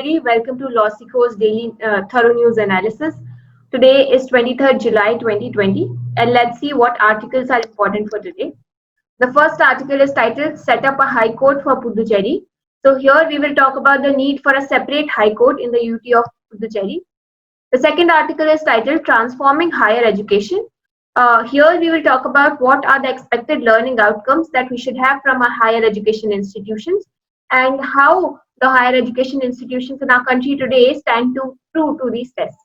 everybody. Welcome to Lossico's daily thorough news analysis. Today is 23rd July 2020, and let's see what articles are important for today. The first article is titled Set Up a High Court for Puducherry. So here we will talk about the need for a separate high court in the UT of Puducherry. The second article is titled Transforming Higher Education. Here we will talk about what are the expected learning outcomes that we should have from our higher education institutions and how the higher education institutions in our country today stand true to these tests.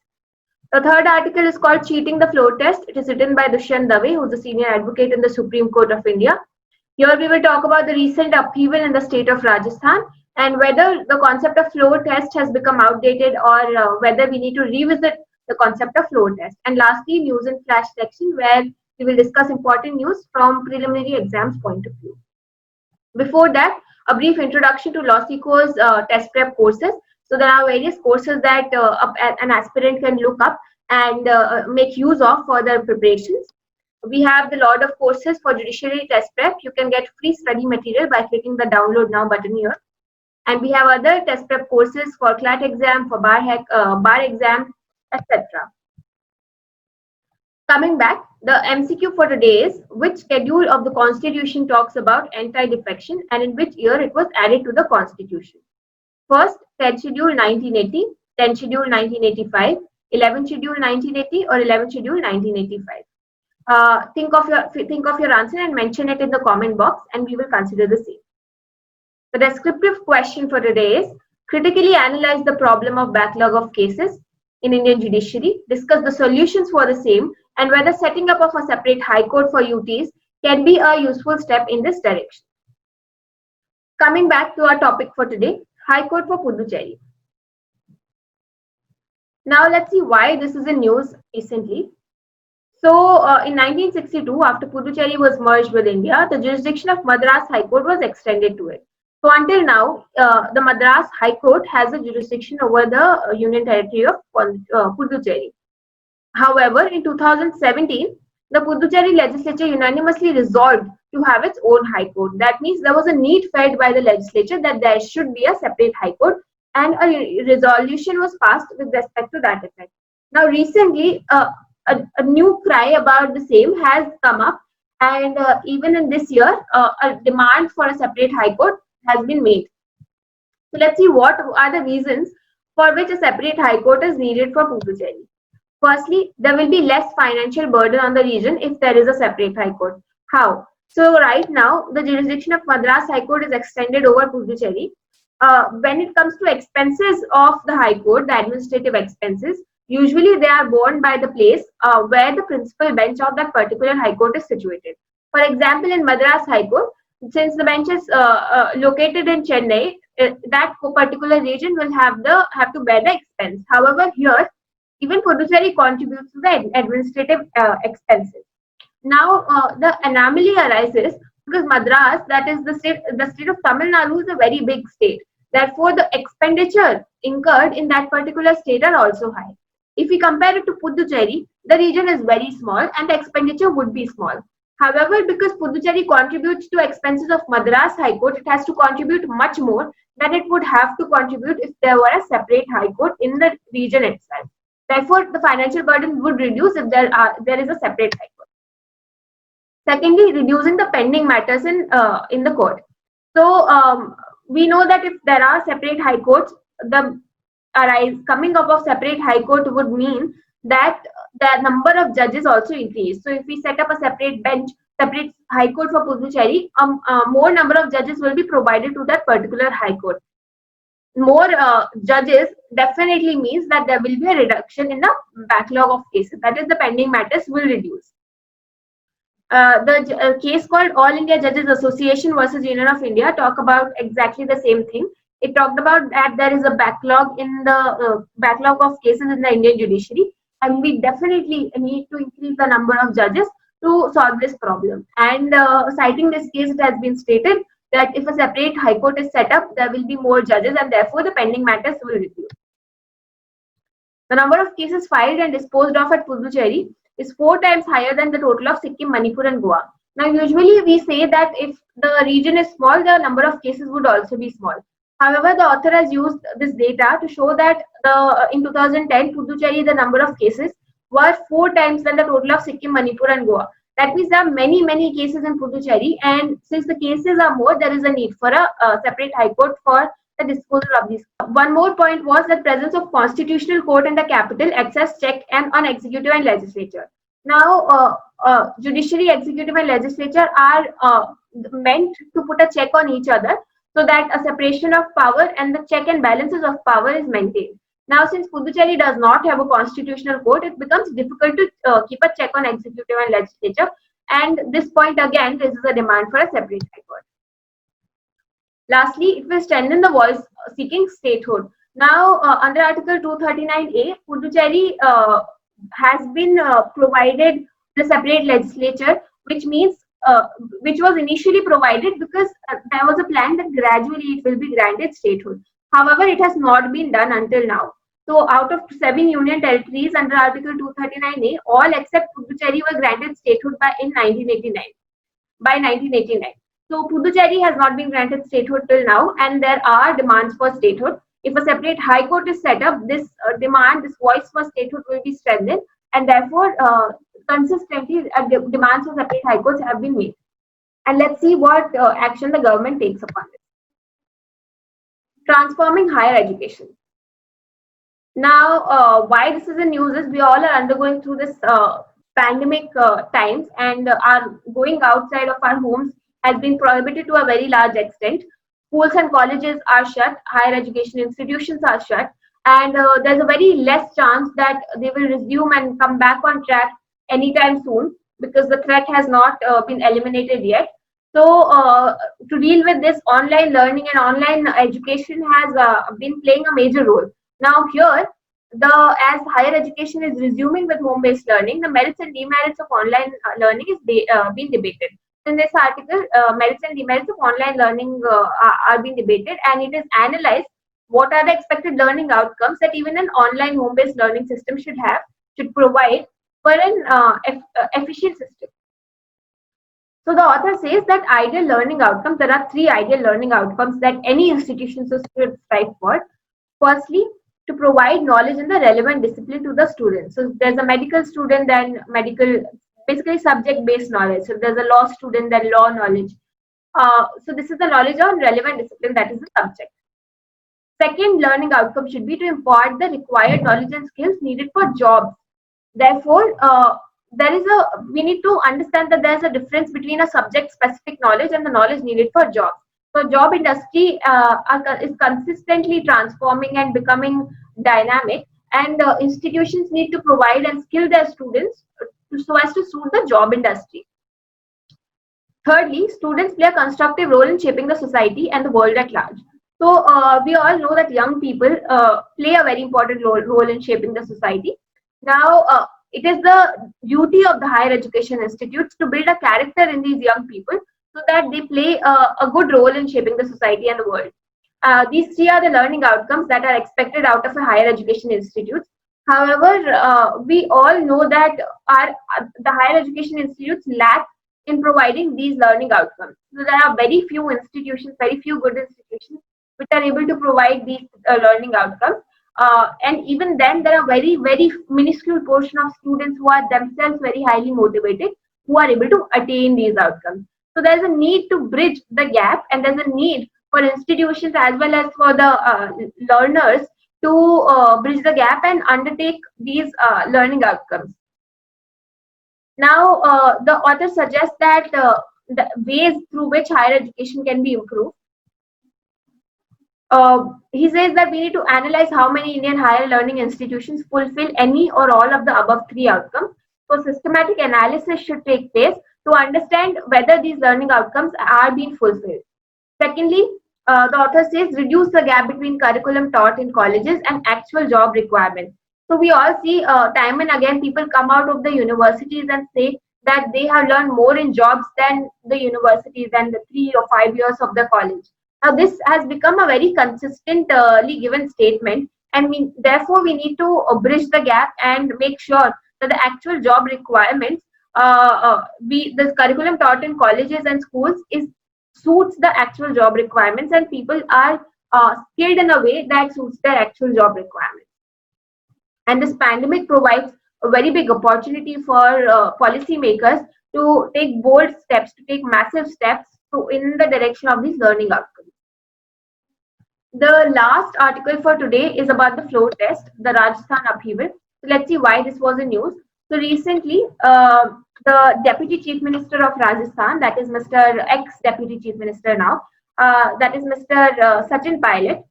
The third article is called Cheating the Floor Test. It is written by Dushyant Dave, who is a senior advocate in the Supreme Court of India. Here we will talk about the recent upheaval in the state of Rajasthan and whether the concept of floor test has become outdated or whether we need to revisit the concept of floor test. And lastly, news and flash section where we will discuss important news from preliminary exams point of view. Before that, a brief introduction to Lossico's test prep courses. So there are various courses that an aspirant can look up and make use of for their preparations. We have the lot of courses for judiciary test prep. You can get free study material by clicking the download now button here. And we have other test prep courses for CLAT exam, for bar exam, etc. Coming back, the MCQ for today is which schedule of the Constitution talks about anti-defection and in which year it was added to the Constitution. First, 10th Schedule 1980, 10th Schedule 1985, 11th Schedule 1980 or 11th Schedule 1985. Think of your answer and mention it in the comment box and we will consider the same. The descriptive question for today is critically analyze the problem of backlog of cases in Indian judiciary, discuss the solutions for the same and whether setting up of a separate high court for UTs can be a useful step in this direction. Coming back to our topic for today, High Court for Puducherry. Now let's see why this is in news recently. So in 1962, after Puducherry was merged with India, the jurisdiction of Madras High Court was extended to it. So until now, the Madras High Court has a jurisdiction over the Union Territory of Puducherry. However, in 2017, the Puducherry legislature unanimously resolved to have its own high court. That means there was a need felt by the legislature that there should be a separate high court and a resolution was passed with respect to that effect. Now recently, a new cry about the same has come up and even in this year, a demand for a separate high court has been made. So let's see what are the reasons for which a separate high court is needed for Puducherry. Firstly, there will be less financial burden on the region if there is a separate high court. How? So right now, the jurisdiction of Madras High Court is extended over Puducherry. When it comes to expenses of the High Court, the administrative expenses, usually they are borne by the place where the principal bench of that particular High Court is situated. For example, in Madras High Court, since the bench is located in Chennai, that particular region will have to bear the expense. However, here, even Puducherry contributes to the administrative expenses. Now, the anomaly arises because Madras, that is the state of Tamil Nadu, is a very big state. Therefore, the expenditure incurred in that particular state are also high. If we compare it to Puducherry, the region is very small and the expenditure would be small. However, because Puducherry contributes to expenses of Madras High Court, it has to contribute much more than it would have to contribute if there were a separate High Court in the region itself. Therefore, the financial burden would reduce if there is a separate high court. Secondly, reducing the pending matters in the court. So we know that if there are separate high courts, the coming up of separate high court would mean that the number of judges also increase. So if we set up a separate bench, separate high court for Puducherry, more number of judges will be provided to that particular high court. More judges definitely means that there will be a reduction in the backlog of cases. That is, the pending matters will reduce. The case called All India Judges Association versus Union of India talk about exactly the same thing. It talked about that there is a backlog in the backlog of cases in the Indian judiciary, and we definitely need to increase the number of judges to solve this problem. And citing this case, it has been stated that if a separate high court is set up, there will be more judges and therefore the pending matters will reduce. The number of cases filed and disposed of at Puducherry is 4 times higher than the total of Sikkim, Manipur and Goa. Now usually we say that if the region is small, the number of cases would also be small. However, the author has used this data to show that in 2010, Puducherry, the number of cases were 4 times than the total of Sikkim, Manipur, and Goa. That means there are many cases in Puducherry, and since the cases are more, there is a need for a separate high court for the disposal of these. One more point was the presence of constitutional court in the capital access check and on executive and legislature. Now, judiciary, executive, and legislature are meant to put a check on each other so that a separation of power and the check and balances of power is maintained. Now, since Puducherry does not have a constitutional court, it becomes difficult to keep a check on executive and legislature. And this point again raises a demand for a separate high court. Lastly, it will strengthen the voice seeking statehood. Now, under Article 239A, Puducherry has been provided the separate legislature, which means which was initially provided because there was a plan that gradually it will be granted statehood. However, it has not been done until now. So, out of 7 union territories under Article 239A, all except Puducherry were granted statehood in 1989. By 1989. So Puducherry has not been granted statehood till now, and there are demands for statehood. If a separate high court is set up, this this voice for statehood will be strengthened, and therefore consistently demands for separate high courts have been made. And let's see what action the government takes upon this. Transforming higher education. Now, why this is in news is we all are undergoing through this pandemic times, and are going outside of our homes has been prohibited to a very large extent. Schools and colleges are shut, higher education institutions are shut, and there's a very less chance that they will resume and come back on track anytime soon because the threat has not been eliminated yet. So, to deal with this, online learning and online education has been playing a major role. Now, here, as higher education is resuming with home-based learning, the merits and demerits of online learning is being debated. In this article, merits and demerits of online learning are being debated, and it is analyzed what are the expected learning outcomes that even an online home-based learning system should provide for an efficient system. So the author says that ideal learning outcomes, there are 3 ideal learning outcomes that any institution should strive for. Firstly, to provide knowledge in the relevant discipline to the student. So there's a medical student, then basically subject-based knowledge. So there's a law student, then law knowledge. So this is the knowledge on relevant discipline, that is the subject. Second learning outcome should be to impart the required knowledge and skills needed for jobs. Therefore, we need to understand that there's a difference between a subject-specific knowledge and the knowledge needed for jobs. So job industry is consistently transforming and becoming dynamic, and institutions need to provide and skill their students so as to suit the job industry. Thirdly, students play a constructive role in shaping the society and the world at large. So we all know that young people play a very important role in shaping the society. Now, it is the duty of the higher education institutes to build a character in these young people so that they play a good role in shaping the society and the world. These 3 are the learning outcomes that are expected out of a higher education institute. However, we all know that the higher education institutes lack in providing these learning outcomes. So there are very few institutions, very few good institutions which are able to provide these learning outcomes. And even then, there are very minuscule portion of students who are themselves very highly motivated who are able to attain these outcomes. So there's a need to bridge the gap, and there's a need for institutions as well as for the learners to bridge the gap and undertake these learning outcomes. Now, the author suggests that the ways through which higher education can be improved. He says that we need to analyze how many Indian higher learning institutions fulfill any or all of the above 3 outcomes. So systematic analysis should take place to understand whether these learning outcomes are being fulfilled. Secondly, the author says reduce the gap between curriculum taught in colleges and actual job requirements. So we all see time and again people come out of the universities and say that they have learned more in jobs than the universities and the 3 or 5 years of the college. Now this has become a very consistently given statement, and therefore we need to bridge the gap and make sure that the actual job requirements, the curriculum taught in colleges and schools suits the actual job requirements, and people are skilled in a way that suits their actual job requirements. And this pandemic provides a very big opportunity for policymakers to take bold steps, to take massive steps in the direction of these learning outcomes. The last article for today is about the floor test, the Rajasthan upheaval. So let's see why this was in news. So recently, the Deputy Chief Minister of Rajasthan, that is Mr. Ex-Deputy Chief Minister now, that is Mr. Sachin Pilot,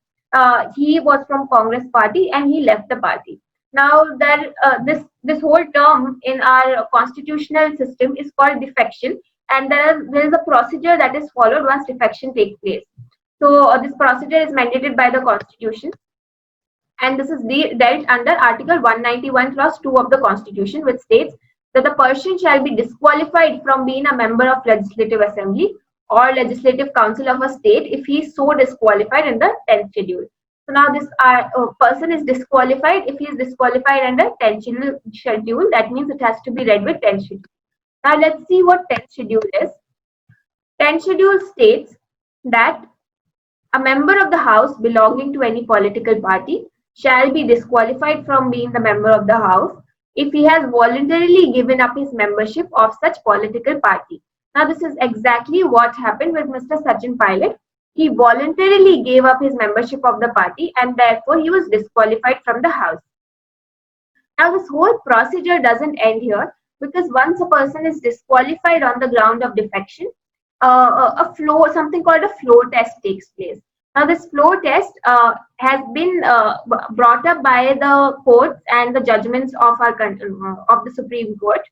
he was from Congress party and he left the party. Now, this whole term in our constitutional system is called defection, and there is a procedure that is followed once defection takes place. So this procedure is mandated by the Constitution, and this is dealt under Article 191 Clause 2 of the Constitution, which states that the person shall be disqualified from being a member of Legislative Assembly or Legislative Council of a state if he is so disqualified in the 10th schedule. So now this person is disqualified if he is disqualified under 10th schedule. That means it has to be read with 10th schedule. Now let's see what 10th schedule is. 10th schedule states that a member of the House belonging to any political party shall be disqualified from being the member of the House if he has voluntarily given up his membership of such political party. Now, this is exactly what happened with Mr. Sachin Pilot. He voluntarily gave up his membership of the party and therefore he was disqualified from the House. Now, this whole procedure doesn't end here, because once a person is disqualified on the ground of defection, something called a floor test takes place. Now, this floor test has been brought up by the courts and the judgments of our of the Supreme Court.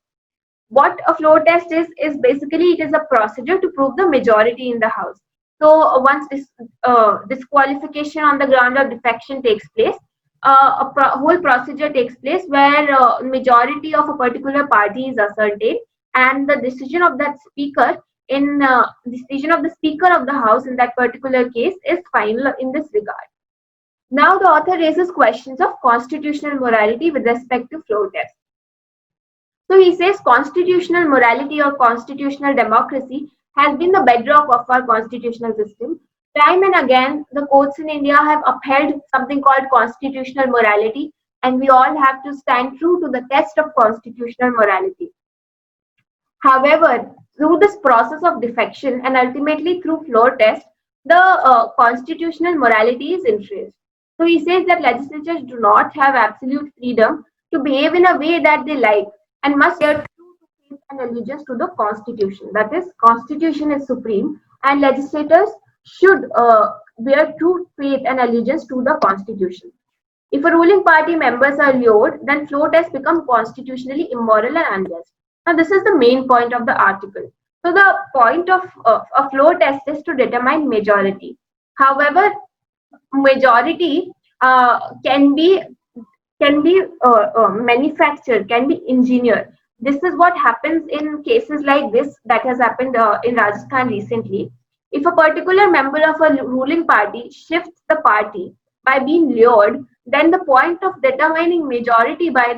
What a floor test is basically it is a procedure to prove the majority in the House. So once this disqualification on the ground of defection takes place, whole procedure takes place where majority of a particular party is ascertained, and the decision of that speaker decision of the Speaker of the House in that particular case is final in this regard. Now the author raises questions of constitutional morality with respect to floor test. So he says constitutional morality or constitutional democracy has been the bedrock of our constitutional system. Time and again, the courts in India have upheld something called constitutional morality, and we all have to stand true to the test of constitutional morality. However, through this process of defection and ultimately through floor test, the constitutional morality is infringed. So he says that legislatures do not have absolute freedom to behave in a way that they like and must bear true faith and allegiance to the Constitution. That is, Constitution is supreme, and legislators should bear true faith and allegiance to the Constitution. If a ruling party members are lured, then floor tests become constitutionally immoral and unjust. Now, this is the main point of the article. So, the point of a floor test is to determine majority. However, majority can be manufactured, can be engineered. This is what happens in cases like this that has happened in Rajasthan recently. If a particular member of a ruling party shifts the party by being lured, then the point of determining majority by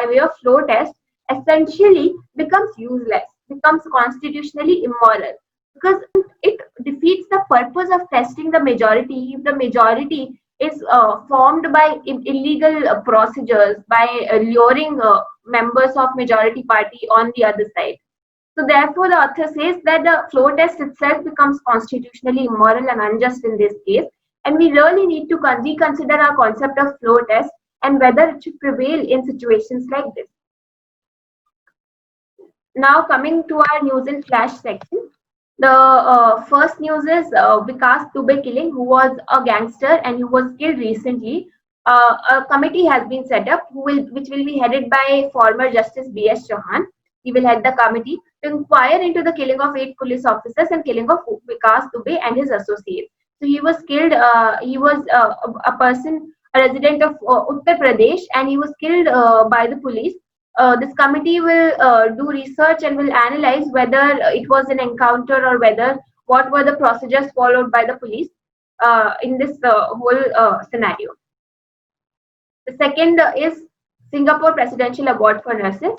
way of floor test essentially becomes useless, becomes constitutionally immoral, because it defeats the purpose of testing the majority if the majority is formed by illegal procedures, by luring members of majority party on the other side. So therefore, the author says that the floor test itself becomes constitutionally immoral and unjust in this case, and we really need to reconsider our concept of floor test and whether it should prevail in situations like this. Now coming to our news and flash section. The first news is Vikas Dubey killing, who was a gangster and who was killed recently. A committee has been set up which will be headed by former Justice B.S. Chauhan. He will head the committee to inquire into the killing of 8 police officers and killing of Vikas Dubey and his associates. So he was killed, he was a resident of Uttar Pradesh, and he was killed by the police. This committee will do research and will analyze whether it was an encounter or what were the procedures followed by the police in this whole scenario. The second is Singapore Presidential Award for Nurses.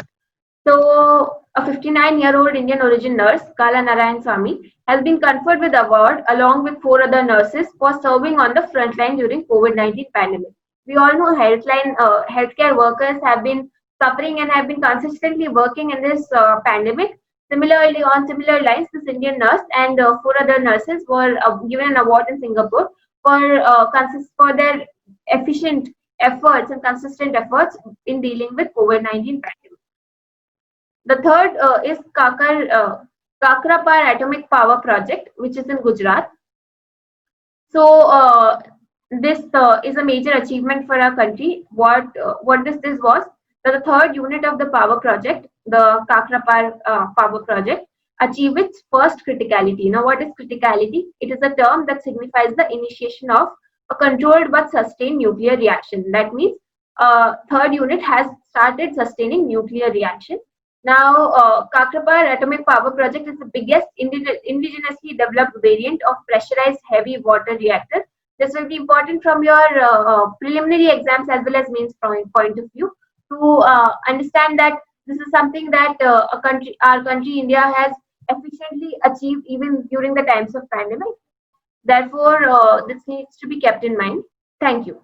So, a 59-year-old Indian origin nurse, Kala Narayan Swamy, has been conferred with award along with four other nurses for serving on the front line during COVID-19 pandemic. We all know healthcare workers have been suffering and have been consistently working in this pandemic. Similarly, on similar lines, this Indian nurse and four other nurses were given an award in Singapore for their efficient efforts and consistent efforts in dealing with COVID-19 pandemic. The third is Kakrapar Atomic Power Project, which is in Gujarat. So this is a major achievement for our country. What this was that the third unit of the power project, the Kakrapar Power Project, achieved its first criticality. Now, what is criticality? It is a term that signifies the initiation of a controlled but sustained nuclear reaction. That means third unit has started sustaining nuclear reaction. Now, Kakrapar Atomic Power Project is the biggest indigenously developed variant of pressurized heavy water reactor. This will be important from your preliminary exams as well as mains point of view to understand that this is something that our country, India, has efficiently achieved even during the times of pandemic. Therefore, this needs to be kept in mind. Thank you.